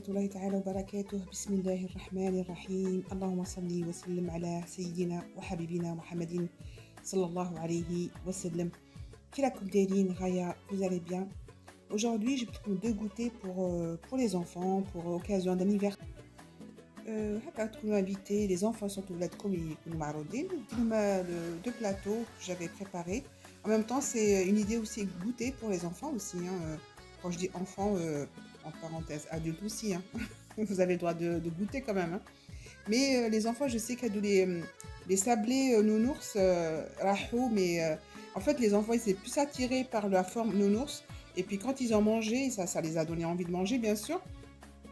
ورحمة الله تعالى وبركاته. بسم الله الرحمن الرحيم. اللهم صل وسلم على سيدنا وحبيبنا محمد صلى الله عليه وسلم. كي راكم دايرين غاية؟ Vous allez bien? Aujourd'hui, j'ai pris deux goûters pour les enfants, pour occasion d'anniversaire. هكا تكونوا invités, les enfants sont ولادكم يكونوا معروضين نديرهم deux plateaux que j'avais préparés. En même temps, c'est une idée aussi goûter pour les enfants aussi, hein. Quand je dis enfants, en parenthèse, adultes aussi, hein. Vous avez le droit de goûter quand même, hein. Mais les enfants, je sais qu'il y a les sablés nounours, rahou, mais en fait, les enfants, ils étaient plus attirés par la forme nounours. Et puis quand ils ont mangé, ça les a donné envie de manger, bien sûr.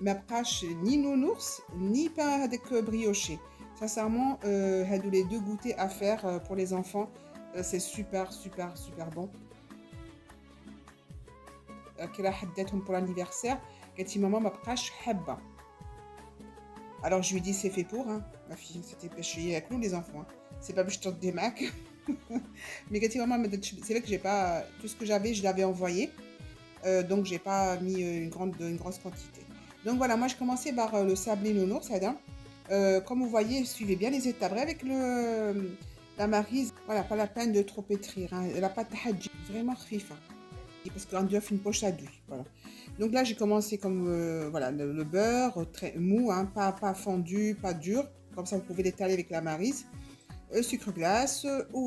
ما بقاش ni nounours ni pain avec brioché. Sincèrement, les deux goûters à faire pour les enfants, c'est super super super bon. كي راح حداتهم pour l'anniversaire قالت لي ماما ما بقاش حابه. Alors je lui dis c'est fait pour, hein, ma fille, c'était pêché avec nous les enfants, hein. C'est pas باش تردي معاك. Mais قالت لي ماما ما درتش, c'est vrai que j'ai pas tout ce que j'avais, je l'avais envoyé. Donc j'ai pas mis une grosse quantité. Donc voilà, moi je commençais par le sablé nounours, Adam. Comme vous voyez, suivez bien les étapes avec la maryse. Voilà, pas la peine de trop pétrir, hein. La pâte hadji, vraiment khfifa, parce qu'on doit faire une poche à douille. Voilà. Donc là j'ai commencé comme voilà le beurre très mou, hein, pas fondu, pas dur. Comme ça vous pouvez l'étaler avec la maryse. Sucre glace ou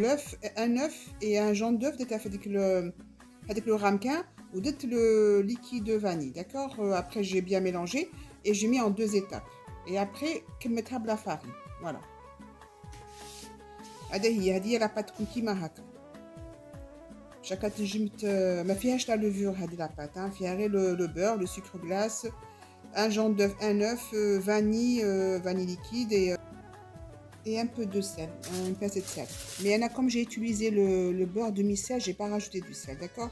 l'œuf, un œuf et un jaune d'œuf d'étaffer avec le ramequin ou le liquide vanille, d'accord. Après j'ai bien mélangé et j'ai mis en deux étapes. Et après mettre la farine, voilà. هذه la pâte كيما هكا. شكا تنجم ما فيهاش la levure هذه la pâte, hein. فيها غير le beurre, le sucre glace, un jaune d'œuf, un œuf, vanille liquide et un peu de sel, une pincée de sel. Mais comme j'ai utilisé le beurre demi-sel, j'ai pas rajouté du sel, d'accord.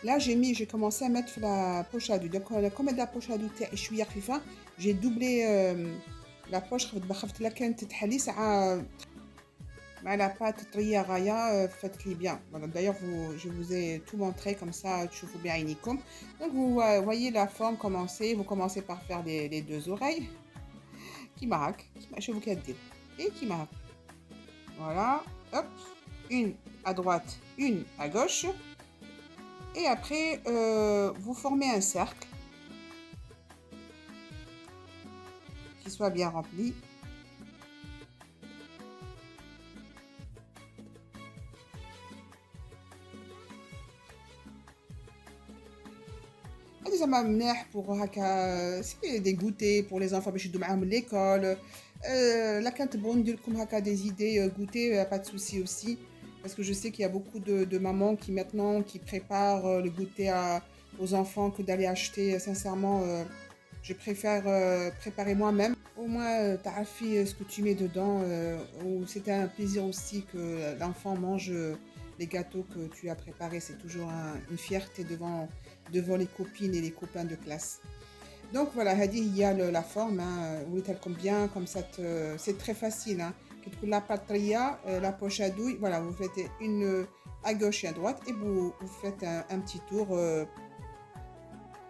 Là j'ai commencé à mettre la poche à douille. Donc comme la poche à douille تاعي شويه خفيفه, j'ai doublé la poche. خفت لها كانت تحلي ساعه مع la pâte طريه غايه, faites-les bien. Voilà, d'ailleurs je vous ai tout montré comme ça تشوفوا بعينيكم. Donc vous voyez la forme commencer, vous commencez par faire les deux oreilles كيما هاك, شوفوا كي دير et كيما هاك. Voilà, hop, une à droite, une à gauche. Et après, vous formez un cercle qui soit bien rempli. Ça m'a amené pour c'est des goûters pour les enfants, mais je dois à l'école. La carte bonne de comme des idées goûter, pas de souci aussi. Parce que je sais qu'il y a beaucoup de mamans qui maintenant qui préparent le goûter aux enfants que d'aller acheter. Sincèrement, je préfère préparer moi-même. Au moins, tu as fait ce que tu mets dedans. C'était un plaisir aussi que l'enfant mange les gâteaux que tu as préparés. C'est toujours une fierté devant les copines et les copains de classe. Donc voilà, il y a la forme, hein, vous êtes bien, comme ça, c'est très facile, hein. La patria, la poche à douille, voilà, vous faites une à gauche et à droite et vous faites un petit tour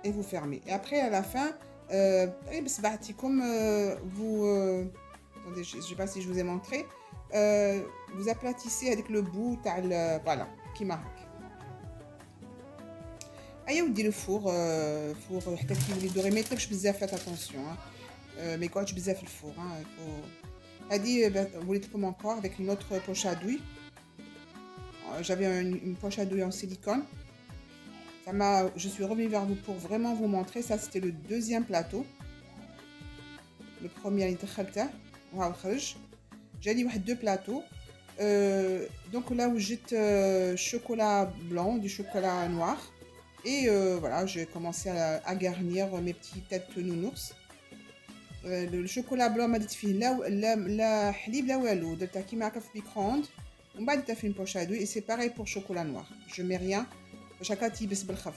et vous fermez. Et après, à la fin, comme vous, attendez, je ne sais pas si je vous ai montré, vous aplatissez avec le bout, voilà, qui marque. Aïe, on dit le four, حتى كي يولي دوري ما يطيبش بزاف, faites attention, hein. ما يقعدش بزاف الفور, hein. هذه وليت لكم encore avec une autre poche à douille. J'avais une poche à douille en silicone. Je suis revenue vers vous pour vraiment vous montrer. Ça c'était le deuxième plateau. Le premier اللي دخلته وها خرج. جاني واحد deux plateaux. Donc là où j'ai chocolat blanc, du chocolat noir. Et voilà, j'ai commencé à garnir mes petites têtes nounours. Le chocolat blanc m'a dit فيه لا حليب لا والو, درتها كيما هكا في micro-ondes ومن بعد درتها في une poche à douille. Et c'est pareil pour chocolat noir, je mets rien باش هكا تيبس بالخف.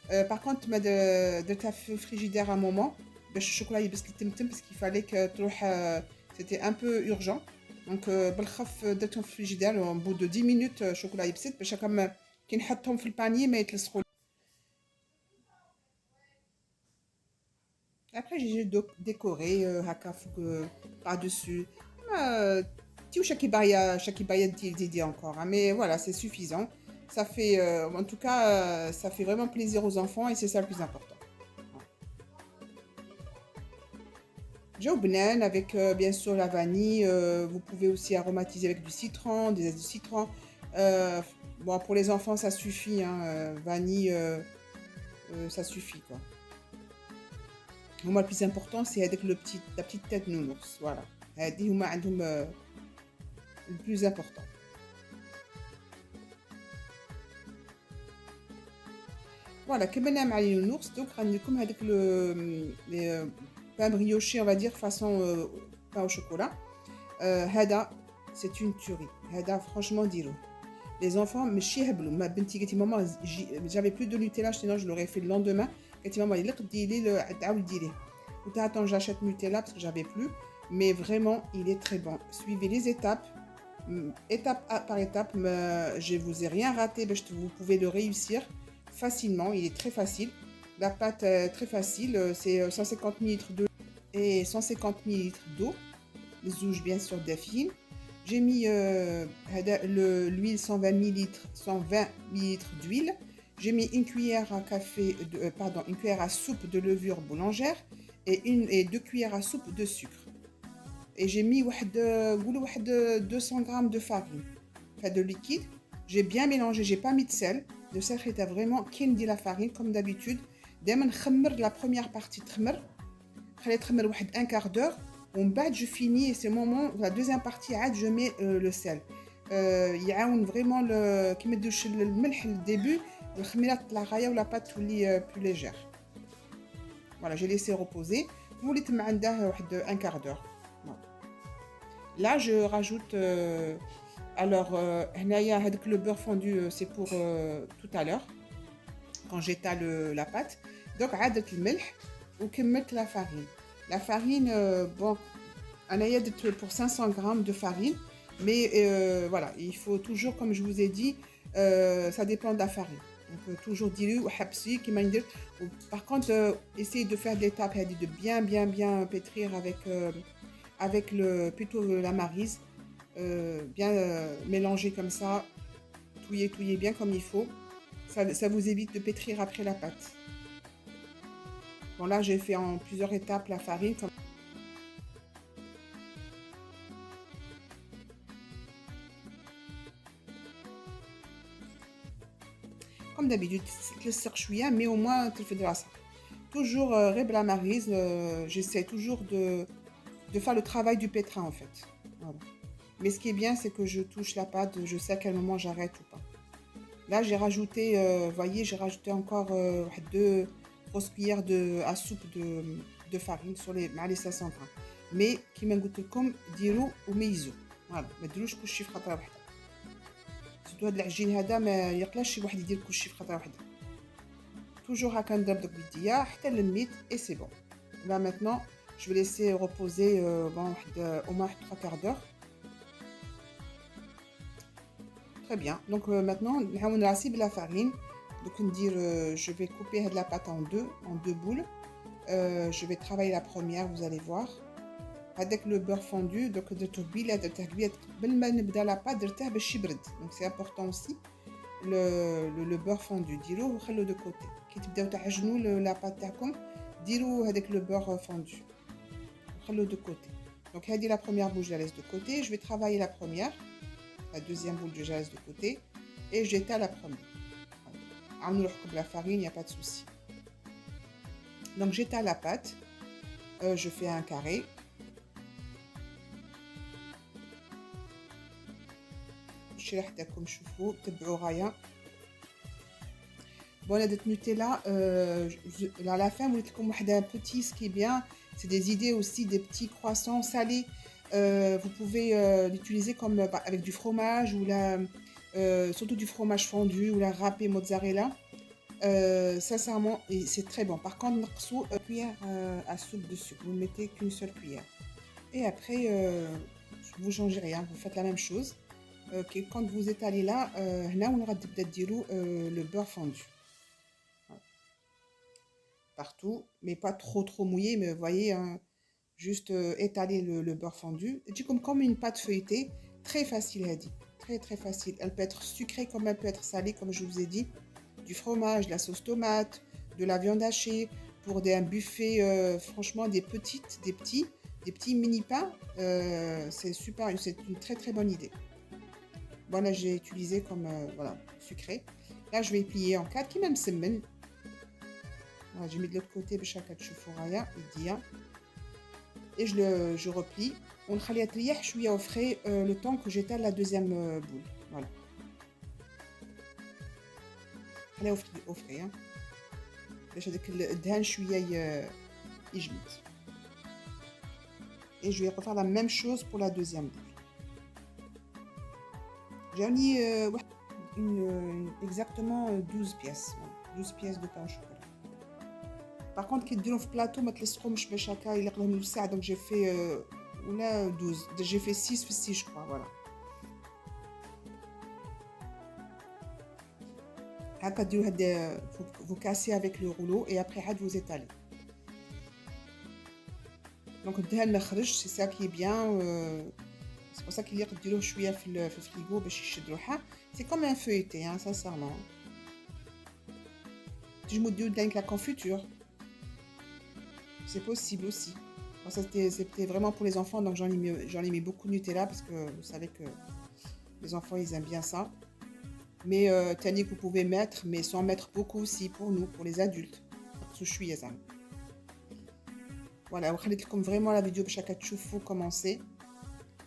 Par contre ما درتها في frigidaire un moment باش الشوكولا يبس تمتم, parce qu'il fallait que تروح, c'était un peu urgent. Donc بالخف درتهم في frigidaire au bout de 10 minutes الشوكولا يبست باش هكا كي نحطهم في البانيي ما يتلصقوا. j'ai décoré par-dessus. Euh, chaque d'idées encore, hein, mais voilà, c'est suffisant. Ça fait, en tout cas, ça fait vraiment plaisir aux enfants et c'est ça le plus important. J'ai au banane avec bien sûr la vanille. Vous pouvez aussi aromatiser avec du citron, des zestes de citron. Euh, bon, pour les enfants, ça suffit, hein, vanille, ça suffit quoi. Moi, le plus important, c'est avec la petite tête nounours. Voilà. هذه هما عندهم le plus important. Voilà, كما نعمل على النونوurs, donc راني لكم هذاك pain brioché, on va dire façon pain au chocolat. هذا c'est une tuerie. هذا franchement ديرو. Les enfants ماشي يهبلوا. Ma بنتي قالت لي ماما j'avais plus de Nutella, sinon je l'aurais fait le lendemain. قالت لي ماما يليق ديري تعاود ديريه. قلت لها attends, j'achète Nutella parce que j'avais plus, mais vraiment il est très bon. Suivez les étapes. Étape par étape, je vous ai rien raté, vous pouvez le réussir facilement, il est très facile. La pâte est très facile, c'est 150 ml d'eau et 150 ml d'eau. Les zouges bien sûr défilent. J'ai mis l'huile 120 ml, 120 ml d'huile. J'ai mis une cuillère à café, une cuillère à soupe de levure boulangère et 2 cuillères à soupe de sucre. Et j'ai mis 200 grammes de farine, de liquide. J'ai bien mélangé, j'ai pas mis de sel. Le sel était vraiment qui dit la farine comme d'habitude. D'abord la première partie un quart d'heure. On bat, je finis et c'est le moment, la deuxième partie, je mets le sel. Il y a vraiment le qui met le début, le khmirat la raya ou la pâte plus légère. Voilà, j'ai laissé reposer. Vous voulez un quart d'heure. Là, je rajoute, le beurre fondu, c'est pour tout à l'heure, quand j'étale la pâte. Donc, عادت الملح وكملت la farine. La farine, bon, pour 500 grammes de farine, mais voilà, il faut toujours, comme je vous ai dit, ça dépend de la farine. Donc, toujours diluer ou habsi, qui m'a dit. Par contre, essayez de faire des étapes, de bien pétrir avec plutôt la maryse, bien mélanger comme ça, touiller bien comme il faut. Ça vous évite de pétrir après la pâte. Bon là j'ai fait en plusieurs étapes la farine. Comme d'habitude, c'est le serchouia, mais au moins tu fais de la sarre. Toujours la maryse, j'essaie toujours de faire le travail du pétrin en fait. Voilà. Mais ce qui est bien, c'est que je touche la pâte, je sais à quel moment j'arrête ou pas. Là, j'ai rajouté, voyez, j'ai rajouté encore 2 grosses cuillères à soupe de farine sur les 500 grammes. Mais, qui m'a goûté comme dirou ou meizo. Voilà, ما تديروش كلشي في خطرة واحدة. سيرتو هاد العجين هذا ما يقلاش شي واحد يدير كلشي في خطرة واحدة. Toujours هكا نضرب دوك بيديا حتى لميت et c'est bon. Là maintenant, je vais laisser reposer au moins 3 quarts d'heure. Très bien. Donc maintenant, on a la farine. Donc je vais couper la pâte en deux boules. Je vais travailler la première, vous allez voir. Avec le beurre fondu, donc de tourbille, la pâte donc c'est important aussi. Le beurre fondu, dirou ou de côté. Qui la pâte avec le beurre fondu. De côté. Donc la première boule, je la laisse de côté. Je vais travailler la première. La deuxième boule, je laisse de côté et j'étale la première. Voilà. La farine, il n'y a pas de souci. Donc j'étale la pâte, je fais un carré. Bon, la Nutella, à la fin, vous voulez comme un petit, ce qui est bien, c'est des idées aussi, des petits croissants salés. Vous pouvez l'utiliser comme avec du fromage ou surtout du fromage fondu ou la râpée mozzarella. Sincèrement, c'est très bon. Par contre, une cuillère à soupe de sucre, vous ne mettez qu'une seule cuillère. Et après, vous ne changez rien, vous faites la même chose. Quand vous étalez là, là on aura peut-être le beurre fondu. Voilà. partout, mais pas trop mouillé, mais vous voyez, hein, juste étaler le beurre fondu. Et comme une pâte feuilletée, très facile à dire, très facile. Elle peut être sucrée comme elle peut être salée, comme je vous ai dit. Du fromage, de la sauce tomate, de la viande hachée, pour un buffet, franchement, des petits mini pains, c'est super, c'est une très bonne idée. Bon, là, j'ai utilisé comme, voilà, sucré. Là, je vais plier en quatre, qui même semaine. Voilà, j'ai mis de l'autre côté, chaque choufouria, idéal. Et je replie. On le khalia تريح شوية au frais le temps que j'étale la deuxième boule. Voilà. خليها au frais, hein. باش هذاك الدهان شوية يجمد. Et je vais refaire la même chose pour la deuxième boule. J'ai mis exactement 12 pièces. 12 pièces de pain au chocolat. Par contre, qui ديروا في plateau ما تلصقهمش باش هكا يلقلهم الوسع. Donc j'ai fait là 12. J'ai fait 6 في 6 je crois, voilà. هكا ديروا هاد vous cassez avec le rouleau et après عاد vous étalez. Donc الدهان ما خرجش, c'est ça qui est bien. C'est pour ça qu'il y a ديروه شويه في الفريغو باش يشد روحه. C'est comme un feuilleté, hein, sincèrement. تنجموا ديروا avec la confiture. C'est possible aussi. Bon, ça c'était vraiment pour les enfants, donc j'en ai mis beaucoup de Nutella parce que vous savez que les enfants ils aiment bien ça. Mais Tani que vous pouvez mettre, mais sans mettre beaucoup aussi pour nous, pour les adultes. Voilà, vous allez comme vraiment la vidéo de chaque choufou commencer.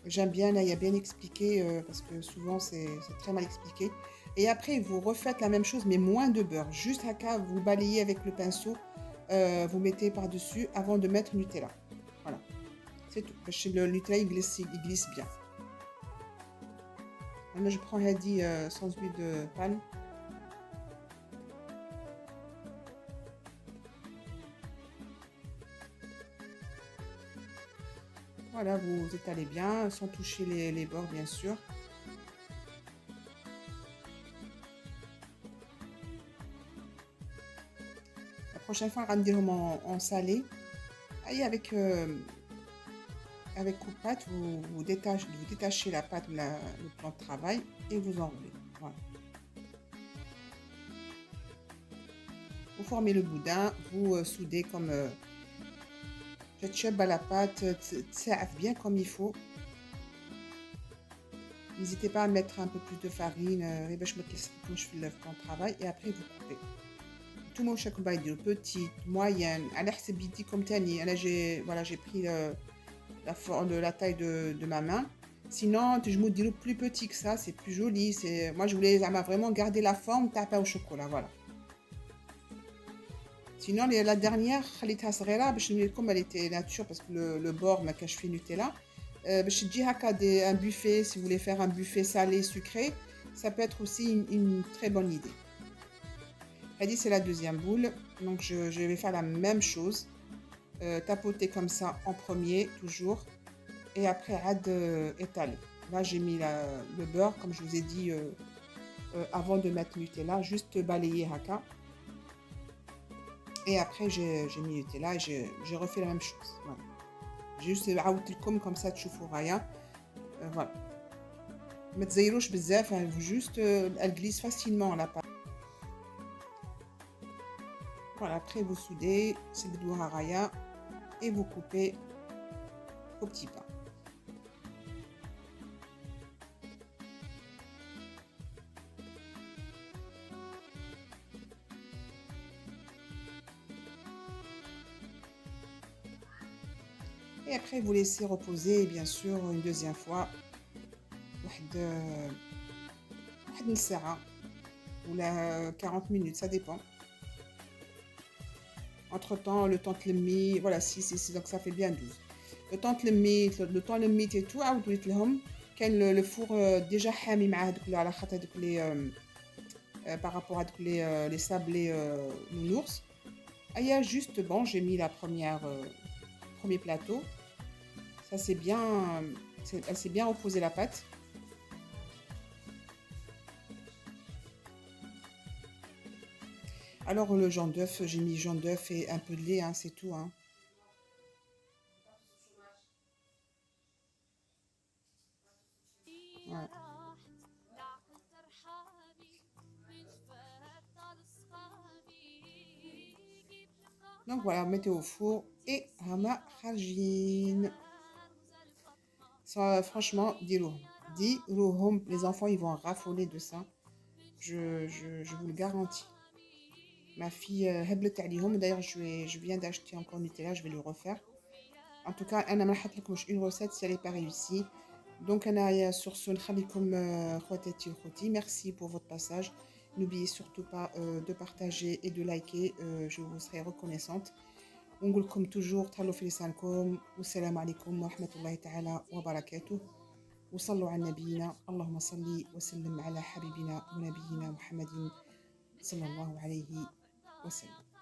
J'aime bien, là il y a bien expliqué parce que souvent c'est très mal expliqué. Et après vous refaites la même chose mais moins de beurre. Juste à cas vous balayez avec le pinceau. Vous mettez par-dessus avant de mettre Nutella. Voilà, c'est tout. Parce que le Nutella il glisse bien. Maintenant je prends Hadi sans huile de palme. Voilà, vous étalez bien sans toucher les bords bien sûr. La prochaine fois, on va dire en salé. Et avec coupe-pâte, vous détachez la pâte, le plan de travail et vous enroulez. Voilà. Vous formez le boudin, vous soudez comme à la pâte, bien comme il faut. N'hésitez pas à mettre un peu plus de farine, je mets le plan de travail et après vous coupez. Tout mon chaque bail petite, moyenne, à l'air c'est biti comme tani. Là j'ai pris la taille de ma main. Sinon, je me dis plus petit que ça, c'est plus joli. Moi je voulais vraiment garder la forme tape au chocolat, voilà. Sinon la dernière, comme elle était nature parce que le bord m'a caché fait Nutella. Je dis un buffet, si vous voulez faire un buffet salé sucré, ça peut être aussi une très bonne idée. Hadi c'est la deuxième boule, donc je vais faire la même chose, tapoter comme ça en premier toujours et après étaler. Là j'ai mis le beurre comme je vous ai dit avant de mettre Nutella, juste balayer haka et après j'ai mis Nutella et j'ai refait la même chose. Voilà. J'ai juste comme ça تشوفوا voilà. ما تزيروش بزاف, juste elle glisse facilement la pâte. Voilà, après vous soudez, c'est le doigt raya et vous coupez au petit pain. Et après vous laissez reposer bien sûr une deuxième fois. Une ساعة ou 40 minutes, ça dépend. Entre temps, le temps de l'emmi, voilà, 6, donc ça fait bien 12. Le temps de l'emmi et tout, le four déjà حامي مع هذوك على خاطر هذوك par rapport à les sablés nounours. Il y a juste, bon, j'ai mis la premier plateau. Ça c'est bien, elle s'est bien reposée la pâte. Alors le jaune d'œuf, j'ai mis jaune d'œuf et un peu de lait, hein, c'est tout, hein. Ouais. Donc voilà, mettez au four et hama kharjin. Ça, franchement, dirouhum, les enfants, ils vont raffoler de ça. Je vous le garantis. Ma fille, heblet عليهم. D'ailleurs, je viens d'acheter encore Nutella, je vais le refaire. En tout cas, أنا ما نحطلكمش une recette si elle n'est pas réussie. Donc, أنا sur ce نخليكم خواتاتي وخوتي. Merci pour votre passage. N'oubliez surtout pas de partager et de liker. Je vous serai reconnaissante. ونقول لكم toujours تهلاو في لسانكم والسلام عليكم ورحمة الله تعالى وبركاته وصلوا على نبينا اللهم صل وسلم على حبيبنا ونبينا محمد صلى الله عليه وسلم.